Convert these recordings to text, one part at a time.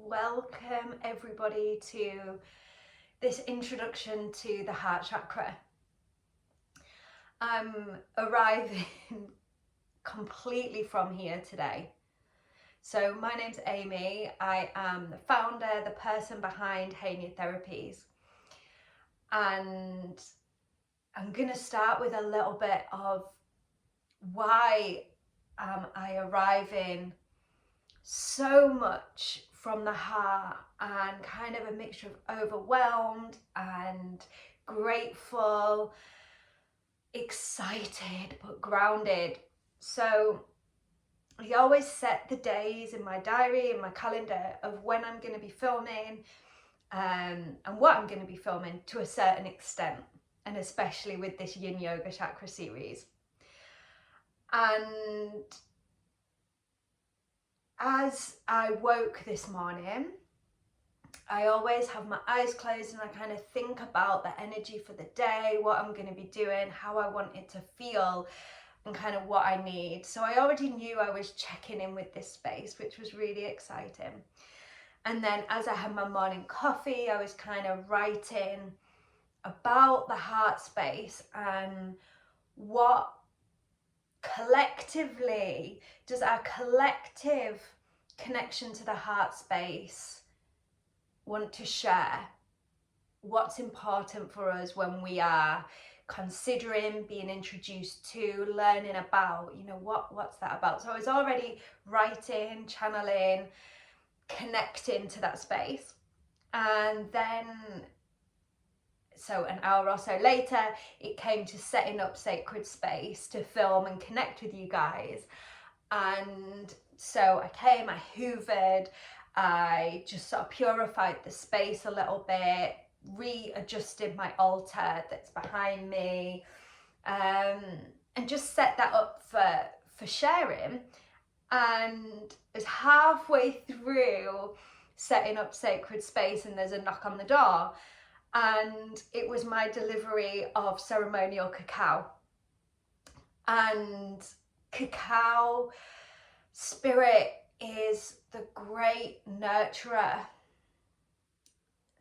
welcome everybody to this introduction to the Heart Chakra. I'm arriving completely from here today. So my name's Amy. I am the founder, the person behind Hania Therapies. And I'm going to start with a little bit of why I arriving so much from the heart and kind of a mixture of overwhelmed and grateful, excited but grounded. So I always set the days in my diary, in my calendar, of when I'm going to be filming and what I'm going to be filming to a certain extent, and especially with this Yin Yoga Chakra series. And as I woke this morning, I always have my eyes closed and I kind of think about the energy for the day, what I'm going to be doing, how I want it to feel, and kind of what I need. So I already knew I was checking in with this space, which was really exciting. And then as I had my morning coffee, I was kind of writing about the heart space and what collectively does our collective connection to the heart space want to share, what's important for us when we are considering being introduced to, learning about, what's that about. So I was already writing, channeling, connecting to that space. And then so an hour or so later, it came to setting up sacred space to film and connect with you guys. And so I came, I hoovered, I just sort of purified the space a little bit, readjusted my altar that's behind me, and just set that up for sharing. And as halfway through setting up sacred space, and there's a knock on the door, and it was my delivery of ceremonial cacao. And cacao spirit is the great nurturer,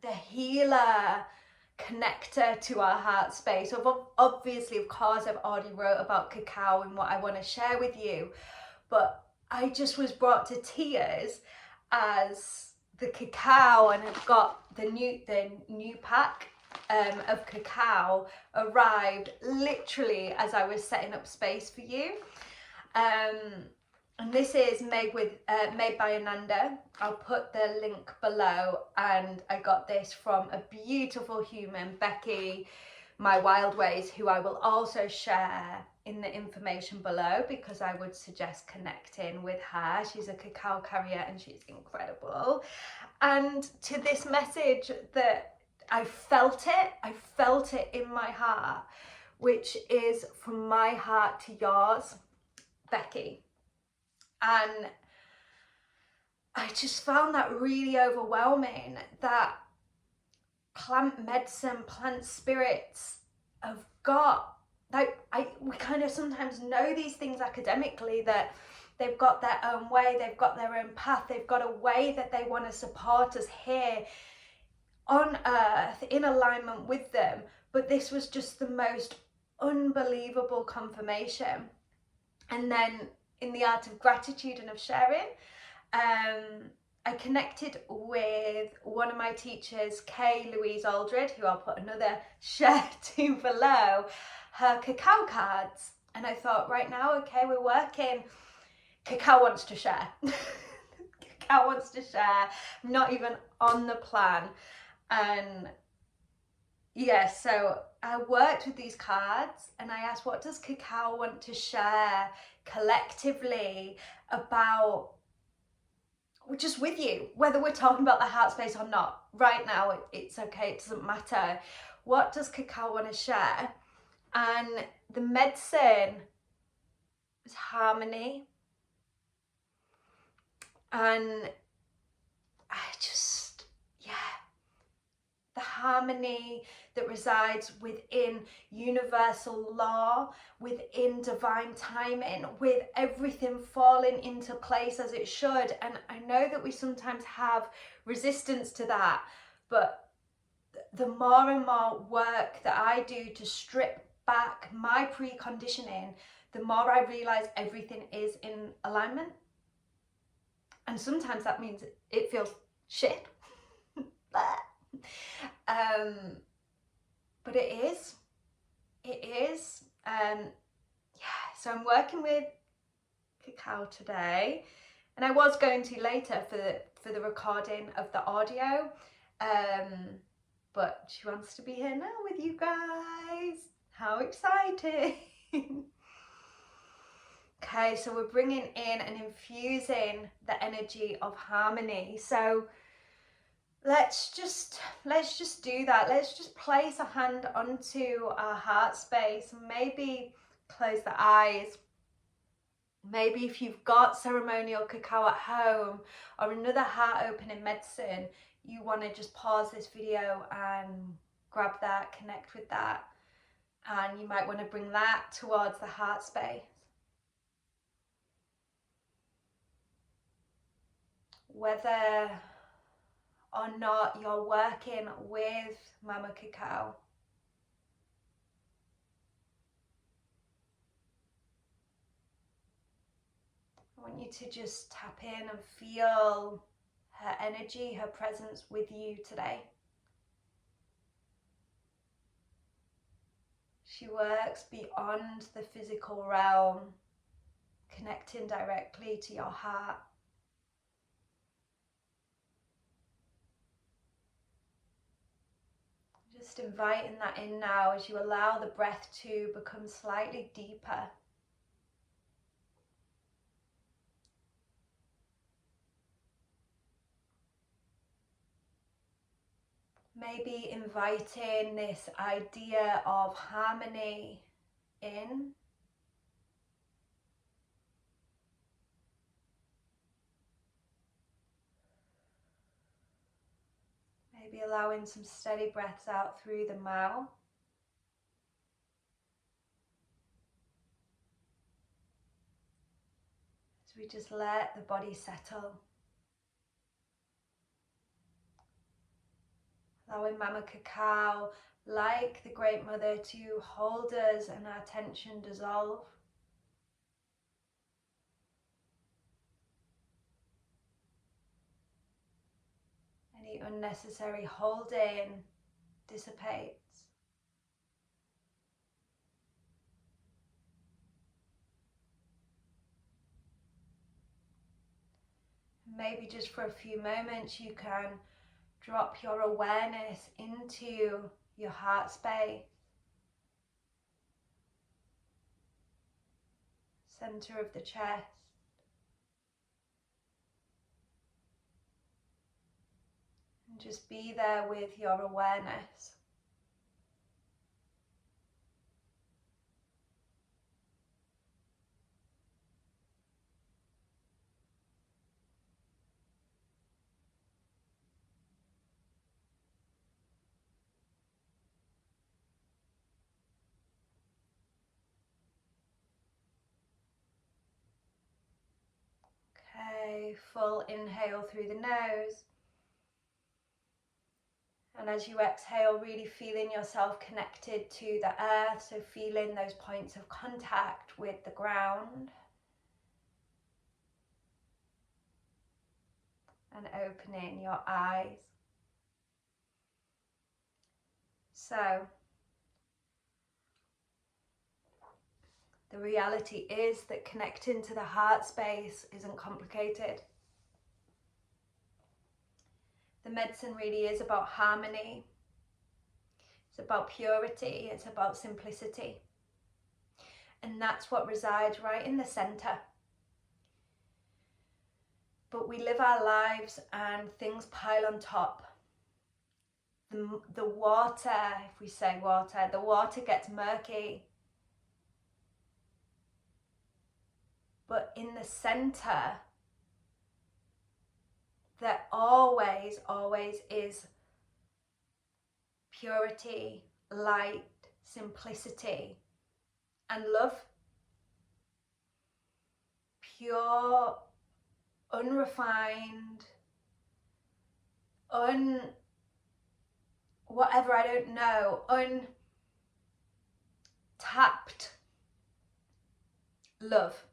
the healer, connector to our heart space. Obviously, of course, I've already wrote about cacao and what I want to share with you, but I just was brought to tears as the cacao, and I've got the new pack of cacao arrived literally as I was setting up space for you. And this is made by Ananda. I'll put the link below. And I got this from a beautiful human, Beccy, my wild ways, who I will also share in the information below, because I would suggest connecting with her. She's a cacao carrier and she's incredible. And to this message that I felt it in my heart, which is from my heart to yours, Beccy. And I just found that really overwhelming, that plant medicine, plant spirits have got, like, we kind of sometimes know these things academically, that they've got their own way, they've got their own path, they've got a way that they want to support us here on earth in alignment with them. But this was just the most unbelievable confirmation. And then in the art of gratitude and of sharing, I connected with one of my teachers, Louise Aldred, who I'll put another share to below, her cacao cards. And I thought, right now, okay, we're working. Cacao wants to share. Cacao wants to share, not even on the plan. And yeah, so I worked with these cards and I asked, what does cacao want to share collectively about, just with you, whether we're talking about the heart space or not. Right now, it's okay, it doesn't matter. What does cacao want to share? And the medicine is harmony. And I just, the harmony that resides within universal law, within divine timing, with everything falling into place as it should. And I know that we sometimes have resistance to that, but the more and more work that I do to strip back my preconditioning, the more I realize everything is in alignment. And sometimes that means it feels shit. But it is. So I'm working with cacao today, and I was going to later for the recording of the audio, but she wants to be here now with you guys. How exciting. Okay, so we're bringing in and infusing the energy of harmony. So let's just do that. Let's just place a hand onto our heart space. Maybe close the eyes. Maybe if you've got ceremonial cacao at home or another heart opening medicine, you want to just pause this video and grab that, connect with that. And you might want to bring that towards the heart space. Whether or not you're working with Mama Cacao, I want you to just tap in and feel her energy, her presence with you today. She works beyond the physical realm, connecting directly to your heart. Just inviting that in now as you allow the breath to become slightly deeper. Maybe inviting this idea of harmony in. Maybe allowing some steady breaths out through the mouth. As we just let the body settle. Allowing Mama Cacao, like the Great Mother, to hold us and our tension dissolve. Any unnecessary holding dissipates. Maybe just for a few moments you can drop your awareness into your heart space, center of the chest. And just be there with your awareness. Okay, full inhale through the nose. And as you exhale, really feeling yourself connected to the earth, so feeling those points of contact with the ground. And opening your eyes. So, the reality is that connecting to the heart space isn't complicated. The medicine really is about harmony. It's about purity. It's about simplicity. And that's what resides right in the center. But we live our lives and things pile on top. The water, if we say water, the water gets murky. But in the center, there always is purity, light, simplicity, and love. Pure, unrefined, whatever, I don't know, untapped love.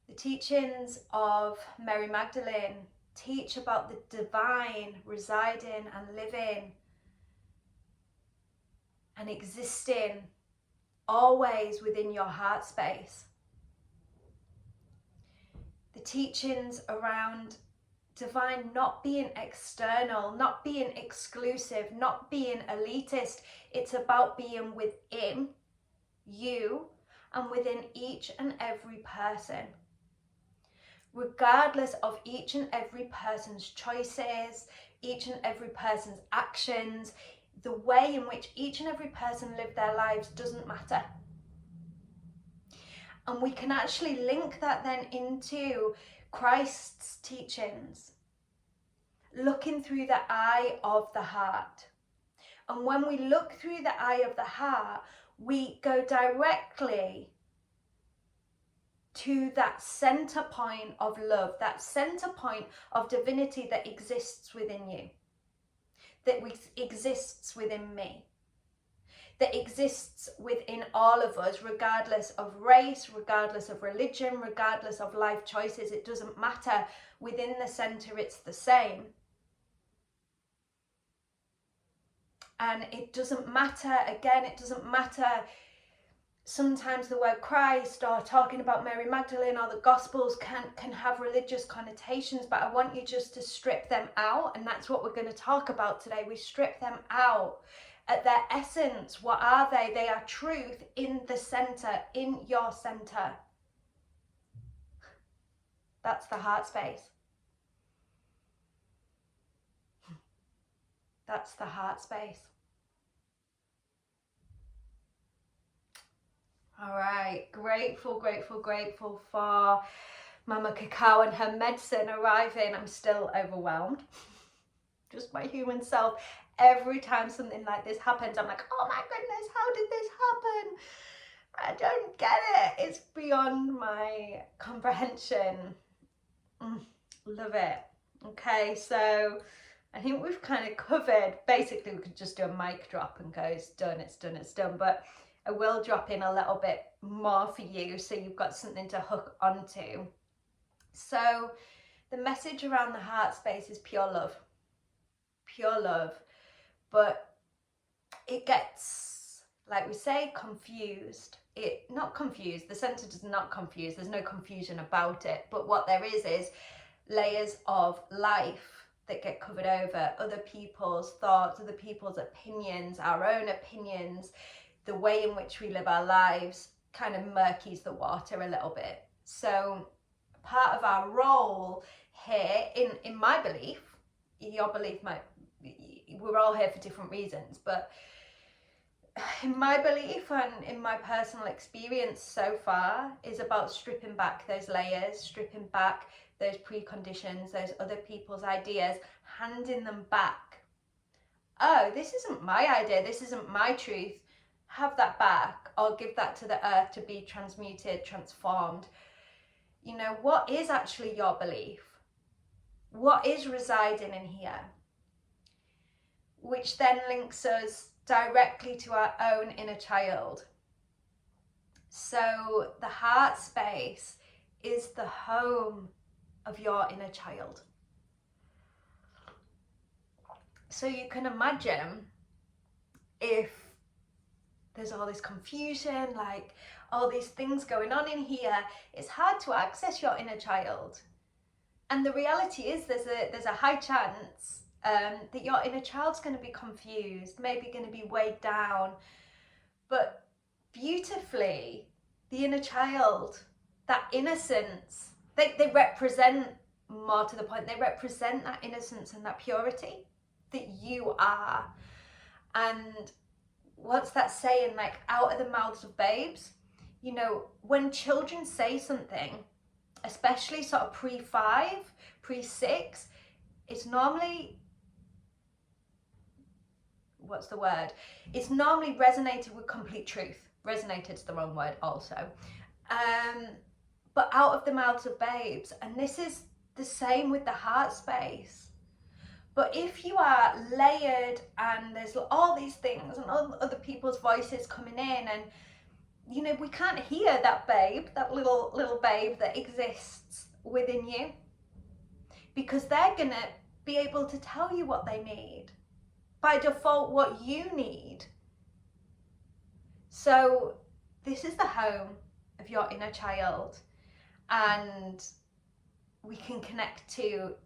The teachings of Mary Magdalene teach about the divine residing and living and existing always within your heart space. The teachings around divine not being external, not being exclusive, not being elitist. It's about being within you and within each and every person, regardless of each and every person's choices, each and every person's actions. The way in which each and every person live their lives doesn't matter. And we can actually link that then into Christ's teachings, looking through the eye of the heart. And when we look through the eye of the heart, we go directly to that center point of love, that center point of divinity that exists within you, that exists within me, that exists within all of us, regardless of race, regardless of religion, regardless of life choices. It doesn't matter. Within the center, it's the same. And it doesn't matter, again, it doesn't matter. Sometimes the word Christ or talking about Mary Magdalene or the Gospels can have religious connotations, but I want you just to strip them out. And that's what we're going to talk about today. We strip them out. At their essence, what are they? They are truth in the center, in your center. That's the heart space. That's the heart space. All right, grateful for Mama Cacao and her medicine arriving. I'm still overwhelmed. Just my human self. Every time something like this happens, I'm like, oh my goodness, how did this happen? I don't get it. It's beyond my comprehension. Love it. Okay, so I think we've kind of covered, basically we could just do a mic drop and go, it's done, it's done, it's done. But I will drop in a little bit more for you so you've got something to hook onto. So the message around the heart space is pure love. Pure love. But it gets, like we say, confused. Not confused, the center does not confuse, there's no confusion about it. But what there is layers of life that get covered over, other people's thoughts, other people's opinions, our own opinions. The way in which we live our lives kind of murkies the water a little bit. So part of our role here, in my belief, your belief might, we're all here for different reasons, but in my belief and in my personal experience so far is about stripping back those layers, stripping back those preconditions, those other people's ideas, handing them back. Oh, this isn't my idea, this isn't my truth. Have that back, or give that to the earth to be transmuted, transformed. You know, what is actually your belief? What is residing in here? Which then links us directly to our own inner child. So the heart space is the home of your inner child. So you can imagine if there's all this confusion, like all these things going on in here, it's hard to access your inner child. And the reality is there's a high chance that your inner child's going to be confused, maybe going to be weighed down. But beautifully, the inner child, that innocence, they represent, more to the point, they represent that innocence and that purity that you are. And what's that saying, like, out of the mouths of babes? You know, when children say something, especially sort of pre-5, pre-6, it's normally what's the word? It's normally resonated with complete truth. Resonated's the wrong word also. But out of the mouths of babes. And this is the same with the heart space. But if you are layered and there's all these things and other people's voices coming in, and you know, we can't hear that babe, that little babe that exists within you, because they're gonna be able to tell you what they need, by default what you need. So this is the home of your inner child, and we can connect to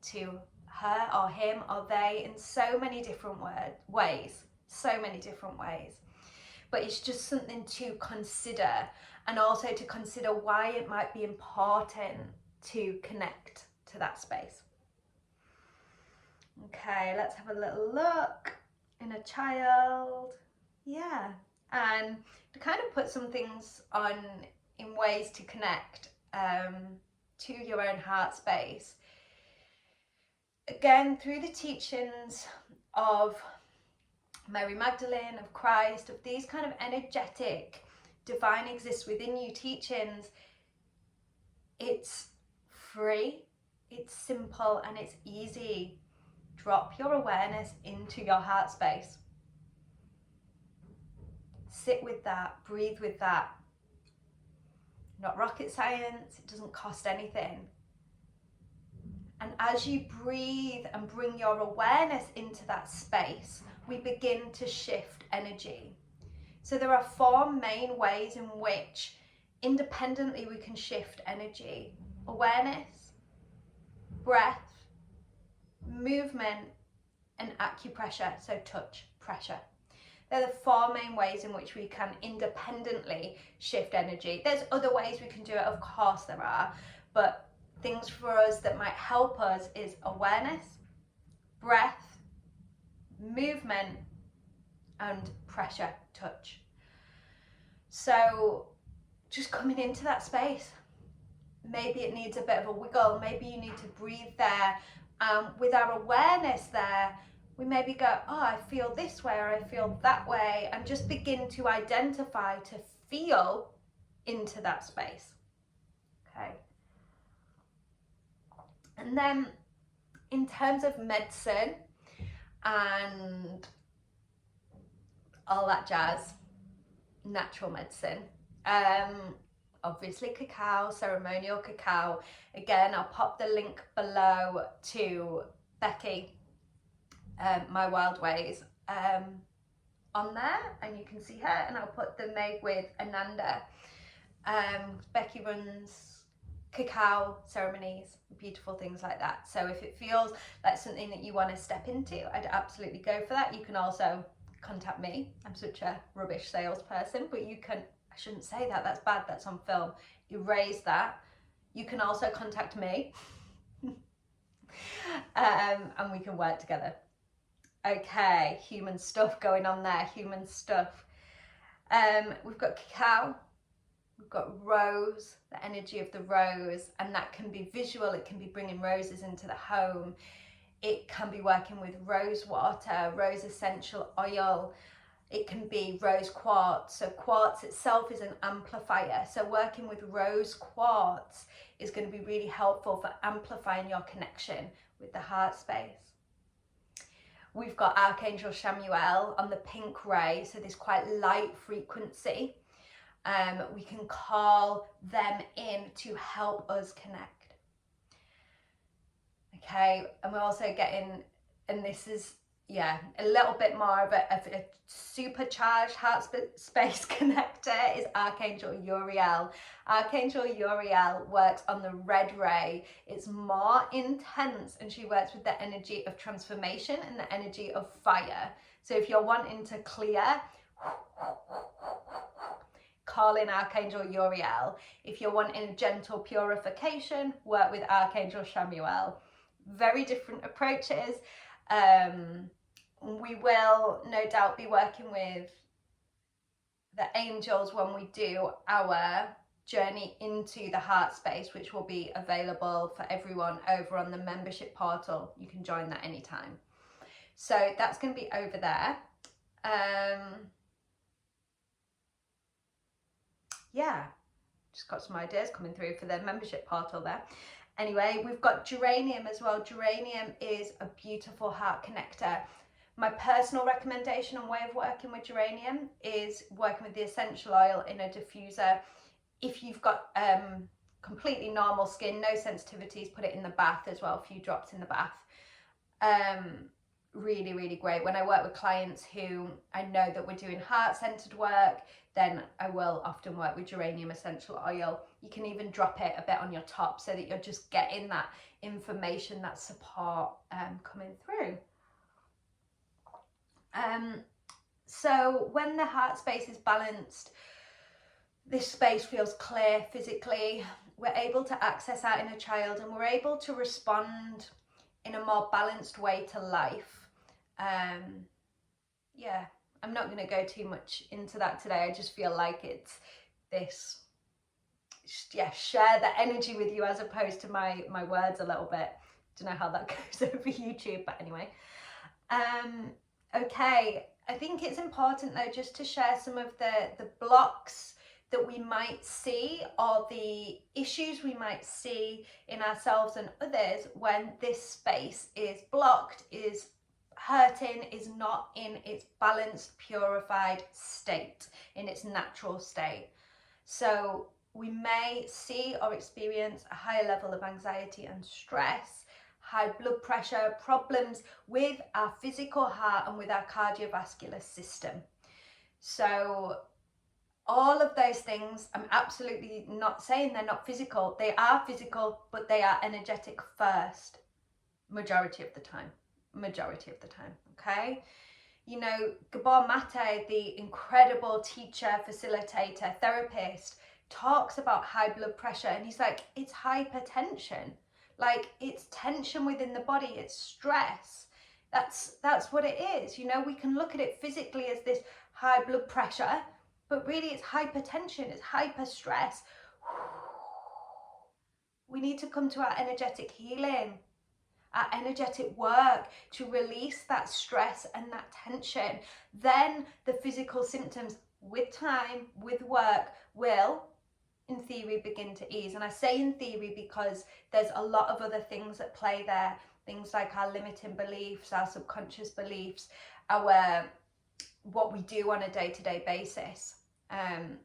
her or him or they in so many different ways, but it's just something to consider, and also to consider why it might be important to connect to that space. Okay, let's have a little look. Inner child, yeah, and to kind of put some things on in ways to connect to your own heart space. Again, through the teachings of Mary Magdalene, of Christ, of these kind of energetic, divine exists within you teachings, it's free, it's simple, and it's easy. Drop your awareness into your heart space. Sit with that, breathe with that. Not rocket science, it doesn't cost anything. And as you breathe and bring your awareness into that space, we begin to shift energy. So there are 4 main ways in which independently we can shift energy: awareness, breath, movement, and acupressure, so touch, pressure. They're the 4 main ways in which we can independently shift energy. There's other ways we can do it, of course there are, but things for us that might help us is awareness, breath, movement, and pressure, touch. So just coming into that space, maybe it needs a bit of a wiggle, maybe you need to breathe there. With our awareness there, we maybe go, oh, I feel this way, or I feel that way, and just begin to identify, to feel into that space. Okay. And then in terms of medicine and all that jazz, natural medicine, obviously cacao, ceremonial cacao. Again, I'll pop the link below to Beccy, My Wild Ways, on there, and you can see her, and I'll put the Made with Ananda. Beccy runs cacao ceremonies, beautiful things like that. So if it feels like something that you want to step into, I'd absolutely go for that. You can also contact me. I'm such a rubbish salesperson, but you can, I shouldn't say that, that's bad, that's on film. Erase that. You can also contact me and we can work together. Okay, human stuff going on there, human stuff. We've got cacao, we've got rose, the energy of the rose, and that can be visual, it can be bringing roses into the home. It can be working with rose water, rose essential oil. It can be rose quartz. So quartz itself is an amplifier. So working with rose quartz is going to be really helpful for amplifying your connection with the heart space. We've got Archangel Chamuel on the pink ray, so this quite light frequency. We can call them in to help us connect. Okay, and we're also getting, and this is, yeah, a little bit more of a supercharged heart space connector is Archangel Uriel. Archangel Uriel works on the red ray. It's more intense, and she works with the energy of transformation and the energy of fire. So if you're wanting to clear, call in Archangel Uriel. If you're wanting a gentle purification, work with Archangel Chamuel. Very different approaches. We will no doubt be working with the angels when we do our journey into the heart space, which will be available for everyone over on the membership portal. You can join that anytime. So that's going to be over there. Yeah, just got some ideas coming through for the membership portal there. Anyway, we've got geranium as well. Geranium is a beautiful heart connector. My personal recommendation and way of working with geranium is working with the essential oil in a diffuser. If you've got completely normal skin, no sensitivities, put it in the bath as well, a few drops in the bath. Really, really great. When I work with clients who I know that we're doing heart-centered work, then I will often work with geranium essential oil. You can even drop it a bit on your top so that you're just getting that information, that support coming through. So when the heart space is balanced, this space feels clear physically. We're able to access our inner child and we're able to respond in a more balanced way to life. Yeah, I'm not going to go too much into that today. I just feel like it's this, yeah, share the energy with you as opposed to my words a little bit. Don't know how that goes over YouTube, but anyway. Okay, I think it's important though just to share some of the blocks that we might see or the issues we might see in ourselves and others when this space is blocked, is hurting, is not in its balanced, purified state, in its natural state. So we may see or experience a higher level of anxiety and stress, high blood pressure, problems with our physical heart and with our cardiovascular system. So all of those things, I'm absolutely not saying they're not physical. They are physical, but they are energetic first, majority of the time, okay? You know, Gabor Mate, the incredible teacher, facilitator, therapist, talks about high blood pressure and he's like, it's hypertension. Like, it's tension within the body, it's stress. That's what it is. You know, we can look at it physically as this high blood pressure, but really it's hypertension, it's hyper stress. We need to come to our energetic healing, our energetic work to release that stress and that tension. Then the physical symptoms with time, with work, will, in theory, begin to ease. And I say in theory because there's a lot of other things at play there. Things like our limiting beliefs, our subconscious beliefs, our what we do on a day-to-day basis,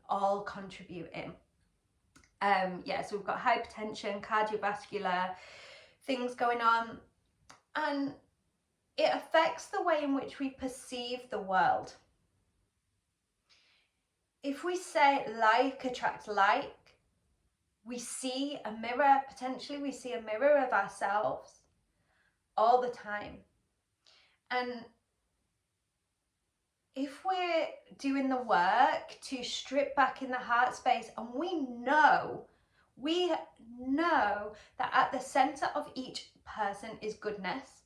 all contributing. Yeah, so we've got hypertension, cardiovascular things going on, and it affects the way in which we perceive the world. If we say like attracts like, we see a mirror, potentially we see a mirror of ourselves all the time. And if we're doing the work to strip back in the heart space, and we know that at the center of each person is goodness,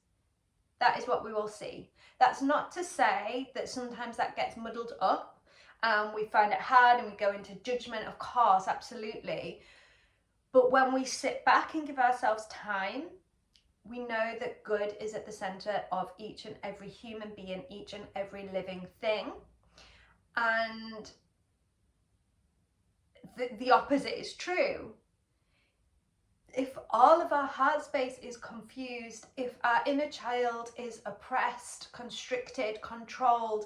that is what we will see. That's not to say that sometimes that gets muddled up and we find it hard and we go into judgment, of course, absolutely. But when we sit back and give ourselves time, we know that good is at the center of each and every human being, each and every living thing. And the opposite is true. If all of our heart space is confused, if our inner child is oppressed, constricted, controlled,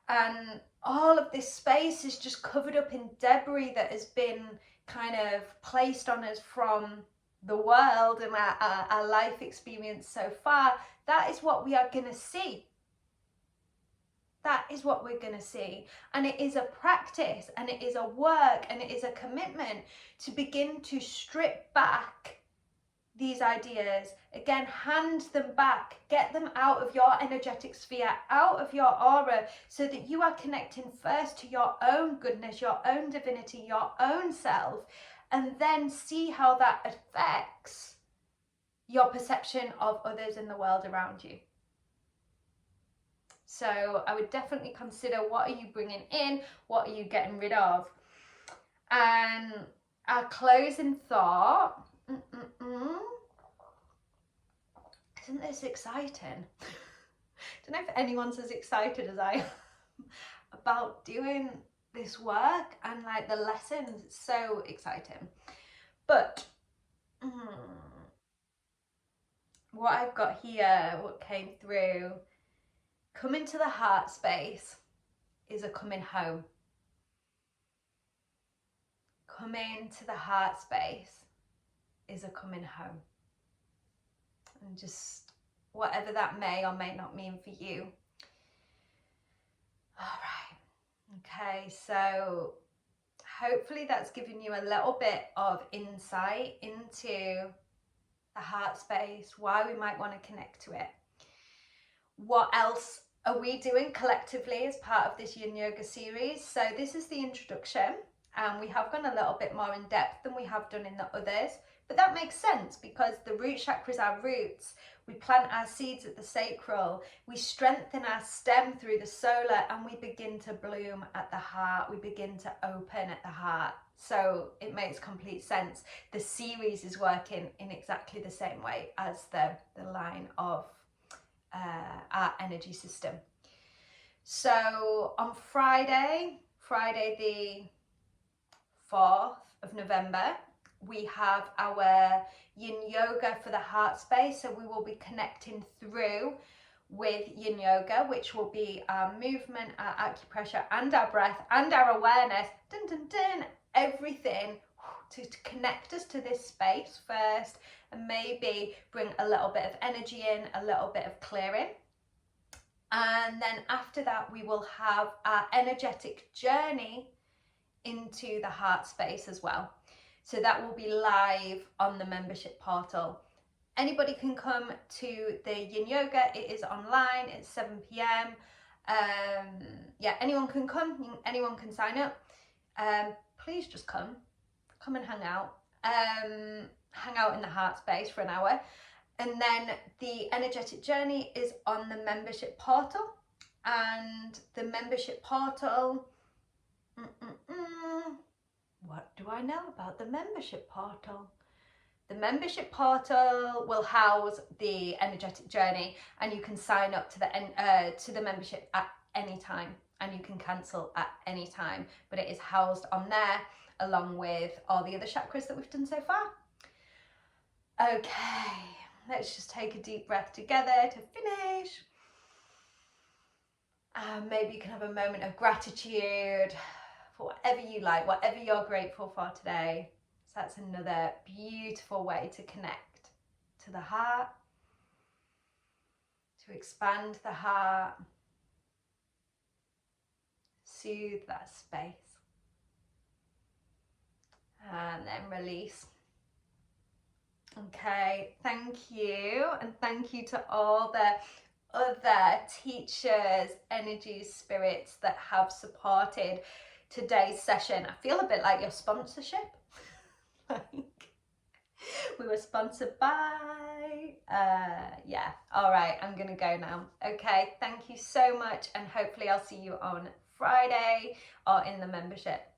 and all of this space is just covered up in debris that has been kind of placed on us from the world and our life experience so far, that is what we are going to see. That is what we're going to see. And it is a practice, and it is a work, and it is a commitment to begin to strip back these ideas. Again, hand them back, get them out of your energetic sphere, out of your aura, so that you are connecting first to your own goodness, your own divinity, your own self, and then see how that affects your perception of others in the world around you. So I would definitely consider, what are you bringing in? What are you getting rid of? And our closing thought, isn't this exciting? don't know if anyone's as excited as I am about doing this work and like the lessons. It's so exciting. But what I've got here, what came through, coming to the heart space is a coming home. Coming to the heart space is a coming home. And just whatever that may or may not mean for you. All right. Okay, so hopefully that's given you a little bit of insight into the heart space, why we might want to connect to it. What else are we doing collectively as part of this Yin Yoga series? So this is the introduction, and we have gone a little bit more in depth than we have done in the others, but that makes sense because the root chakra is our roots. We plant our seeds at the sacral, we strengthen our stem through the solar, and we begin to bloom at the heart. We begin to open at the heart. So it makes complete sense. The series is working in exactly the same way as the line of our energy system. So on Friday the 4th of November, we have our Yin Yoga for the heart space. So we will be connecting through with Yin Yoga, which will be our movement, our acupressure, and our breath, and our awareness, dun, dun, dun, everything to connect us to this space first, and maybe bring a little bit of energy in, a little bit of clearing. And then after that, we will have our energetic journey into the heart space as well. So that will be live on the membership portal. Anybody can come to the Yin Yoga. It is online. It's 7 p.m. Yeah, anyone can come. Anyone can sign up. Please just come and hang out. Hang out in the heart space for an hour. And then the energetic journey is on the membership portal. And the membership portal, what do I know about the membership portal? The membership portal will house the energetic journey, and you can sign up to the membership at any time, and you can cancel at any time, but it is housed on there along with all the other chakras that we've done so far. Okay, let's just take a deep breath together to finish. Maybe you can have a moment of gratitude for whatever you like, whatever you're grateful for today. So that's another beautiful way to connect to the heart, to expand the heart, soothe that space, and then release. Okay, thank you, and thank you to all the other teachers, energies, spirits that have supported today's session. I feel a bit like your sponsorship. Like we were sponsored by yeah. All right, I'm gonna go now. Okay, thank you so much, and hopefully I'll see you on Friday or in the membership.